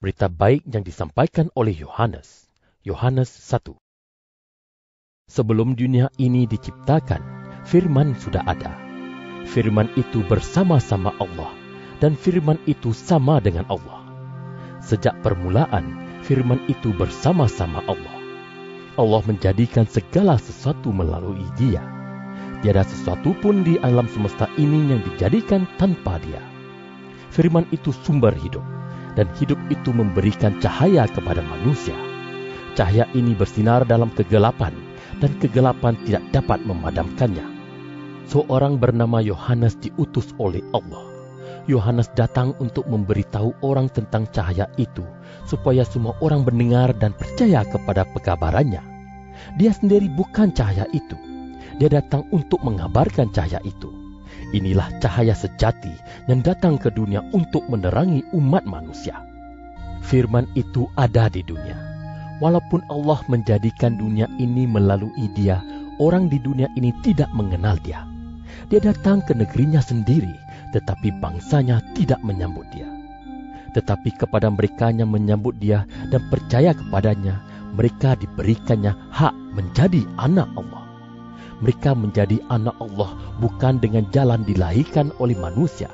Berita baik yang disampaikan oleh Yohanes. Yohanes 1. Sebelum dunia ini diciptakan, Firman sudah ada. Firman itu bersama-sama Allah, dan Firman itu sama dengan Allah. Sejak permulaan, Firman itu bersama-sama Allah. Allah menjadikan segala sesuatu melalui Dia. Tiada sesuatu pun di alam semesta ini yang dijadikan tanpa Dia. Firman itu sumber hidup, dan hidup itu memberikan cahaya kepada manusia. Cahaya ini bersinar dalam kegelapan, dan kegelapan tidak dapat memadamkannya. Seorang bernama Yohanes diutus oleh Allah. Yohanes datang untuk memberitahu orang tentang cahaya itu, supaya semua orang mendengar dan percaya kepada pekabarannya. Dia sendiri bukan cahaya itu. Dia datang untuk mengabarkan cahaya itu. Inilah cahaya sejati yang datang ke dunia untuk menerangi umat manusia. Firman itu ada di dunia. Walaupun Allah menjadikan dunia ini melalui Dia, orang di dunia ini tidak mengenal Dia. Dia datang ke negerinya sendiri, tetapi bangsanya tidak menyambut Dia. Tetapi kepada mereka yang menyambut Dia dan percaya kepadanya, mereka diberikannya hak menjadi anak Allah. Mereka menjadi anak Allah bukan dengan jalan dilahirkan oleh manusia,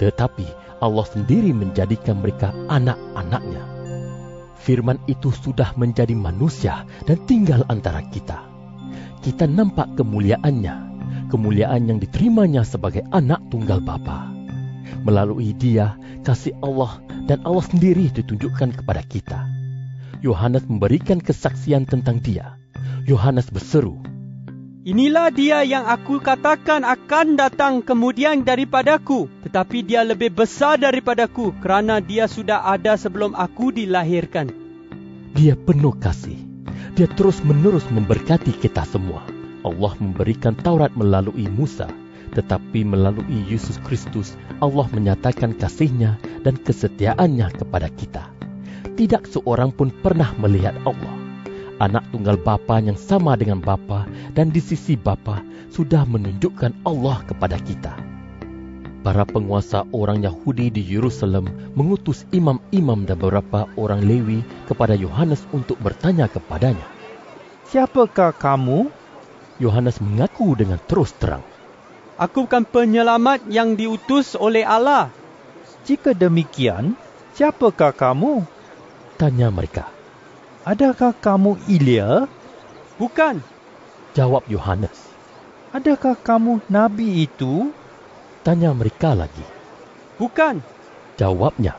tetapi Allah sendiri menjadikan mereka anak-anaknya. Firman itu sudah menjadi manusia dan tinggal antara kita. Kita nampak kemuliaannya, kemuliaan yang diterimanya sebagai anak tunggal Bapa. Melalui Dia, kasih Allah dan Allah sendiri ditunjukkan kepada kita. Yohanes memberikan kesaksian tentang Dia. Yohanes berseru, "Inilah Dia yang aku katakan akan datang kemudian daripadaku, tetapi Dia lebih besar daripadaku, kerana Dia sudah ada sebelum aku dilahirkan." Dia penuh kasih. Dia terus-menerus memberkati kita semua. Allah memberikan Taurat melalui Musa, tetapi melalui Yesus Kristus, Allah menyatakan kasih-Nya dan kesetiaannya kepada kita. Tidak seorang pun pernah melihat Allah. Anak tunggal Bapa yang sama dengan Bapa dan di sisi Bapa sudah menunjukkan Allah kepada kita. Para penguasa orang Yahudi di Yerusalem mengutus imam-imam dan beberapa orang Lewi kepada Yohanes untuk bertanya kepadanya. "Siapakah kamu?" Yohanes mengaku dengan terus terang, "Aku bukan penyelamat yang diutus oleh Allah." "Jika demikian, siapakah kamu?" tanya mereka. "Adakah kamu Elia?" "Bukan," jawab Yohanes. "Adakah kamu nabi itu?" tanya mereka lagi. "Bukan," jawabnya.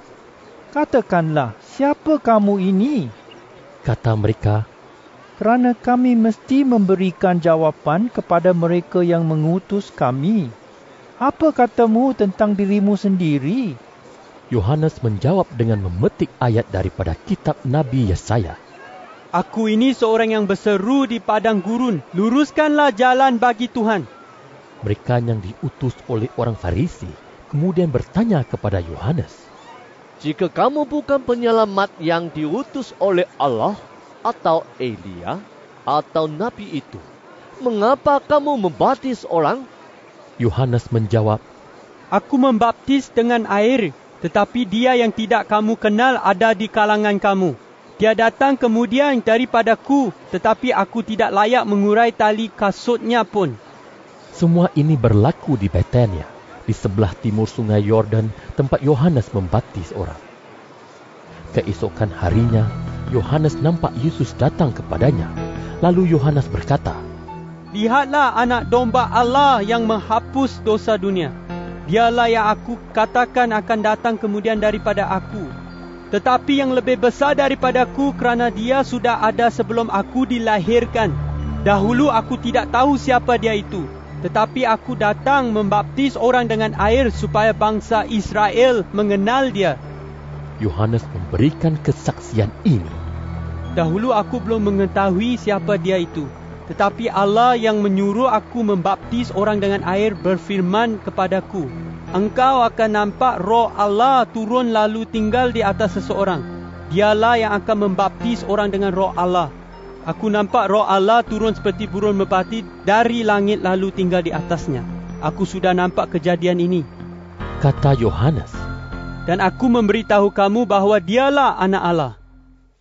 "Katakanlah, siapa kamu ini?" kata mereka. "Kerana kami mesti memberikan jawapan kepada mereka yang mengutus kami. Apa katamu tentang dirimu sendiri?" Yohanes menjawab dengan memetik ayat daripada kitab Nabi Yesaya. "Aku ini seorang yang berseru di padang gurun, luruskanlah jalan bagi Tuhan." Mereka yang diutus oleh orang Farisi kemudian bertanya kepada Yohanes, "Jika kamu bukan penyelamat yang diutus oleh Allah, atau Elia, atau Nabi itu, mengapa kamu membaptis orang?" Yohanes menjawab, "Aku membaptis dengan air, tetapi Dia yang tidak kamu kenal ada di kalangan kamu. Dia datang kemudian daripadaku, tetapi aku tidak layak mengurai tali kasutnya pun." Semua ini berlaku di Betania, di sebelah timur sungai Yordan, tempat Yohanes membaptis orang. Keesokan harinya, Yohanes nampak Yesus datang kepadanya. Lalu Yohanes berkata, "Lihatlah anak domba Allah yang menghapus dosa dunia. Dialah yang aku katakan akan datang kemudian daripada aku. Tetapi yang lebih besar daripadaku, kerana Dia sudah ada sebelum aku dilahirkan. Dahulu aku tidak tahu siapa Dia itu, tetapi aku datang membaptis orang dengan air supaya bangsa Israel mengenal Dia." Yohanes memberikan kesaksian ini. "Dahulu aku belum mengetahui siapa Dia itu, tetapi Allah yang menyuruh aku membaptis orang dengan air berfirman kepadaku, 'Engkau akan nampak Roh Allah turun lalu tinggal di atas seseorang. Dialah yang akan membaptis orang dengan Roh Allah. Aku nampak Roh Allah turun seperti burung merpati dari langit lalu tinggal di atasnya. Aku sudah nampak kejadian ini." Kata Yohanes. Dan aku memberitahu kamu bahawa dialah anak Allah.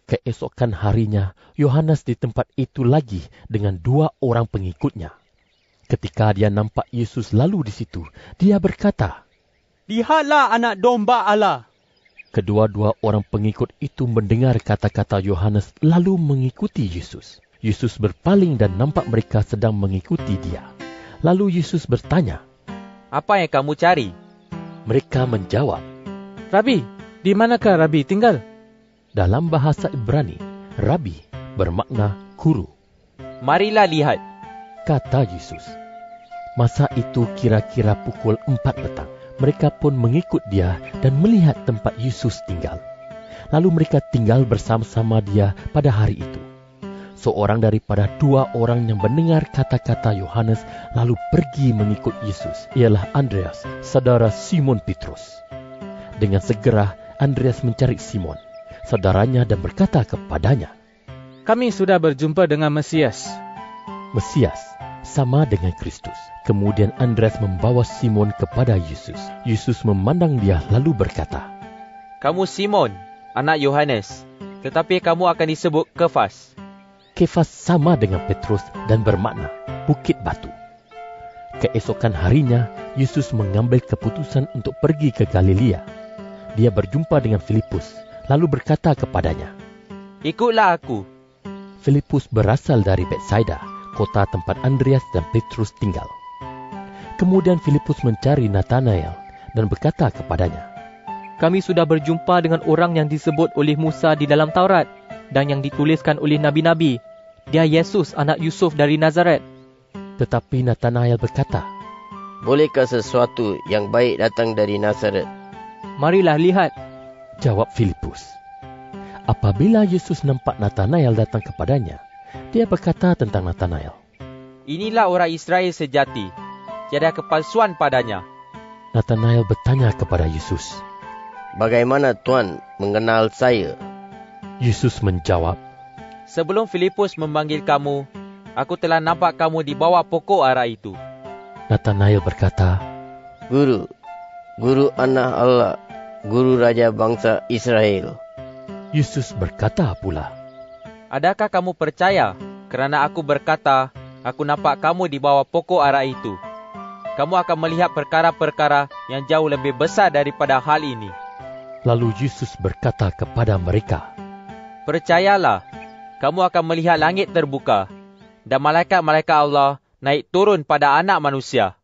Keesokan harinya, Yohanes di tempat itu lagi dengan 2 orang pengikutnya. Ketika dia nampak Yesus lalu di situ, dia berkata, Lihatlah anak domba Allah. Kedua-dua orang pengikut itu mendengar kata-kata Yohanes lalu mengikuti Yesus. Yesus berpaling dan nampak mereka sedang mengikuti dia. Lalu Yesus bertanya, Apa yang kamu cari? Mereka menjawab, Rabi, di manakah Rabi tinggal? dalam bahasa Ibrani, Rabi bermakna guru. Marilah lihat. Kata Yesus. Masa itu kira-kira pukul 4 petang. Mereka pun mengikut dia dan melihat tempat Yesus tinggal. Lalu mereka tinggal bersama-sama dia pada hari itu. Seorang daripada 2 orang yang mendengar kata-kata Yohanes lalu pergi mengikut Yesus, ialah Andreas, saudara Simon Petrus. Dengan segera Andreas mencari Simon, saudaranya, dan berkata kepadanya, Kami sudah berjumpa dengan Mesias. Mesias sama dengan Kristus. Kemudian Andreas membawa Simon kepada Yesus. Yesus memandang dia lalu berkata, Kamu Simon, anak Yohanes, tetapi kamu akan disebut Kefas. Kefas sama dengan Petrus dan bermakna bukit batu. Keesokan harinya, Yesus mengambil keputusan untuk pergi ke Galilea. Dia berjumpa dengan Filipus, lalu berkata kepadanya, Ikutlah aku. Filipus berasal dari Betsaida, kota tempat Andreas dan Petrus tinggal. Kemudian Filipus mencari Natanael dan berkata kepadanya, Kami sudah berjumpa dengan orang yang disebut oleh Musa di dalam Taurat dan yang dituliskan oleh Nabi-Nabi. Dia Yesus, anak Yusuf dari Nazaret. Tetapi Natanael berkata, Bolehkah sesuatu yang baik datang dari Nazaret? Marilah lihat. Jawab Filipus. Apabila Yesus nampak Natanael datang kepadanya, dia berkata tentang Natanael, Inilah orang Israel sejati. Tiada kepalsuan padanya. Natanael bertanya kepada Yesus. Bagaimana Tuan mengenal saya? Yesus menjawab, Sebelum Filipus memanggil kamu, aku telah nampak kamu di bawah pokok ara itu. Natanael berkata, Guru, Guru anak Allah, Guru Raja bangsa Israel. Yesus berkata pula, Adakah kamu percaya kerana aku berkata, aku nampak kamu di bawah pokok ara itu? Kamu akan melihat perkara-perkara yang jauh lebih besar daripada hal ini. Lalu Yesus berkata kepada mereka, Percayalah, kamu akan melihat langit terbuka dan malaikat-malaikat Allah naik turun pada anak manusia.